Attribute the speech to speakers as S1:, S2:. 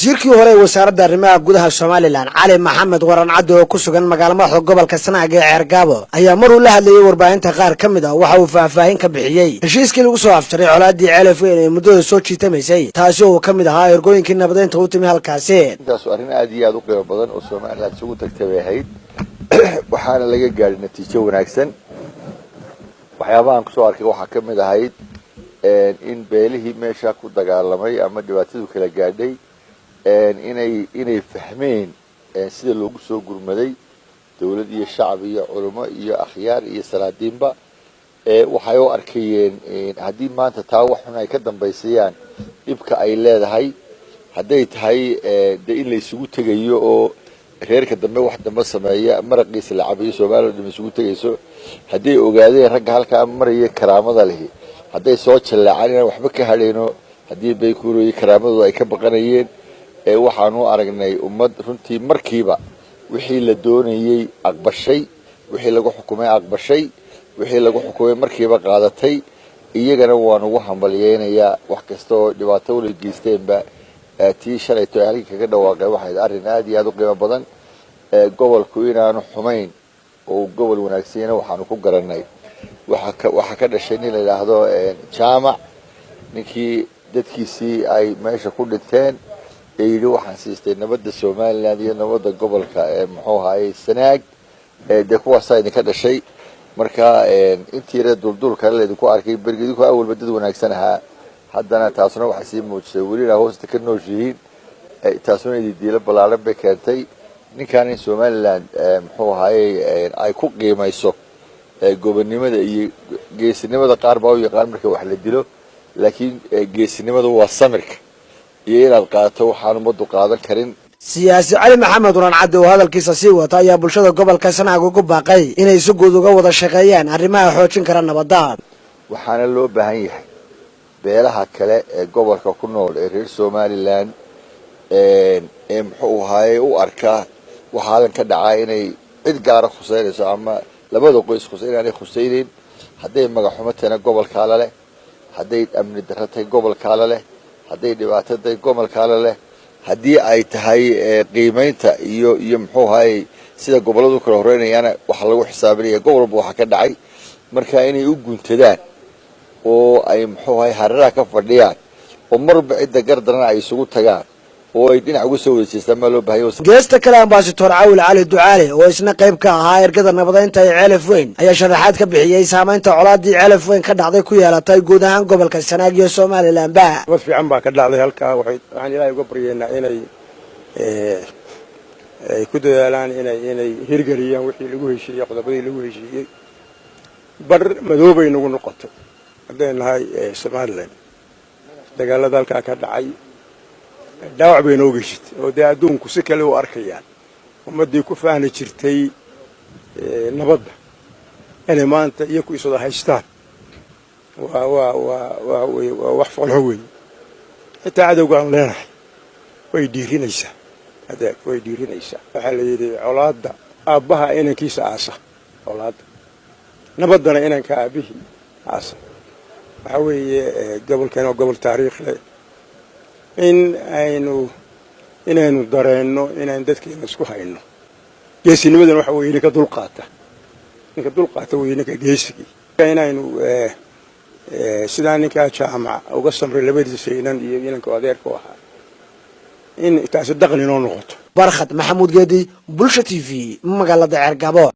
S1: jirkii hore wasaaradda arrimaha gudaha Soomaaliland Cali Maxamed Waran Cado oo ku sugan magaalada gobolka Sanaag ee Ceergaabo ayaa mar uu la hadlayay warbaahinta qaar kamid ah waxa uu faahfaahin ka bixiyay heshiiskii lagu soo afjaray colaadii Ceelaf Weyn ee muddada soo jiitamaysay taasi oo kamid ahaa ergooyinkii nabadeynta u timi halkaasi
S2: intaas arrin aad iyo aad u qiimo badan oo Soomaaliland isugu tagtay ahayd waxaana laga gaaray natiijo wanaagsan waxyaabahan ku soo arkay waxa kamid ahayd in beelihii meesha ku dagaalamay ama dhibaatadu kala gaadhay inay fahmeen sida loogu soo gurmaday dawlad iyo shacab iyo culimo iyo akhyaar iyo salaadiinba waxay u arkayeen haddii maanta taa wax xun ay ka dambaysayaan dhibka ay leedahay hadday tahay in la isugu tegayo oo reerka dambe wax dambe sameeya maraqiisa la cabayo Soomaaliland dib isugu tegayso hadday ogaadeen ragga halka maraya karaamada leh hadday soo jalaacaan waxba ka hadheeno haddii bay kuurooyi karaamadooda ay ka baqanayeen waxaanu aragnay ummad runtii markiiba wixii la doonayay aqbashay wixii lagu xukumay aqbashay wixii lagu xukumay markiiba qaadatay iyagana waan ugu hambalyeynaya wax kasta oo dhibaato u geysteenba tii shalayto halkii kaga dhawaaqay waxay arrin aad iyo aad u qiimo badan gobolku inaanu xumayn oo gobol wanaagsan waxaanu ku garanay waxa ka dhashay in la yiraahdo jaamac ninkii dadkiisii ay meesha ku dhinteen yiri waxaan siistay nabadda Soomaaliland iyo nabadda gobolka muxuu ahaayay Sanaag kuwaas ay ka dhashay marka intii reer duldulka leeyahay ku arkay bergidi ku awal badad wanaagsan ahaa haddana taasuna waxa sii muujisay weliba hoosta ka nooshiin taasuna diidiila balaaran bay keentay ninkan in Soomaaliland muxuu ahaayay ay ku qiimayso gobonimada iyo geesinimada qaar baa u yaqaan marka wax la dilo laakiin geesinimadu waa samirka iyo inaad qaato waxaan umadu qaadan karin
S1: siyaasi Cali Maxamed Waran Cado oo hadalkiisa sii wata ayaa bulshada gobolka Sanaag ugu baaqay inay si guud uga wada shaqeeyaan arrimaha xoojin kara nabadda
S2: waxaana loo baahan yahay beelaha kale ee gobolka ku nool ee reer Soomaaliland muxuu ahaayay u arkaa waxa ka dhacay inay cid gaar ah khuseynayso ama labada qoys khuseynayaan khuseynin hadday magaxumateena gobolka leh hadday amni darratay gobolka leh hadday dhibaatay gobolka leh haddii ay tahay qiimeynta iyo muxuu ahaayay sida goboladu kala horeynayaan waxa lagu xisaabinaya gobolba waxa ka dhacay marka inay u guntadaan oo ay muxuu ahaayay hararaha ka fadhiyaan oo marba cid gardarana ay isugu tagaan oo ay dhinac uga soo wareejistaan ma loo baahan yahay
S1: geesta kale ambassador Caawil Cali Ducaale oo isna qayb ka ahaa ergada nabadeynta ee Ceelaf Weyn ayaa sharaxaad ka bixiyay saameynta colaadii Ceelaf Weyn ka dhacday ku yeelatay guud ahaan gobolka Sanaag iyo Soomaaliland
S3: war fiican baa ka dhacday halka waxaan Ilaahay uga baryeynaa inay ku dadaalaan inay hirgeliyaan wixii lagu heshiiyay qodobadii lagu heshiiyay bar madoobay nagu noqoto hadeenahay Soomaaliland dagaalada halka ka dhacay daawac bay noo gashay oo adduunku si kale u arkayaan ummadii ku faahna jirtay nabadda inay maanta iyo ku isoo haystaan waa wax falxo weyn xitaa cadowga aan leenahay way dhiirinaysaa waxaa la yidhi colaadda aabbaha inankiisa aasa colaadda nabaddana inanka aabihii aasa waxa weeye gobolkan oo gobol taariikh leh inaynu dareenno inaan dadkeena isku hayno geesinimadan waxa weeye ninka dulqaata weeye ninka geesigii inaynu sidaa ninkaa jaamac uga samray labadiisa inan iyo inanka adeerka u ahaa in taasi dhaqan inoo noqoto
S1: Barkhad Maxamuud Geedi Bulsha TV magaalada Ceergaabo.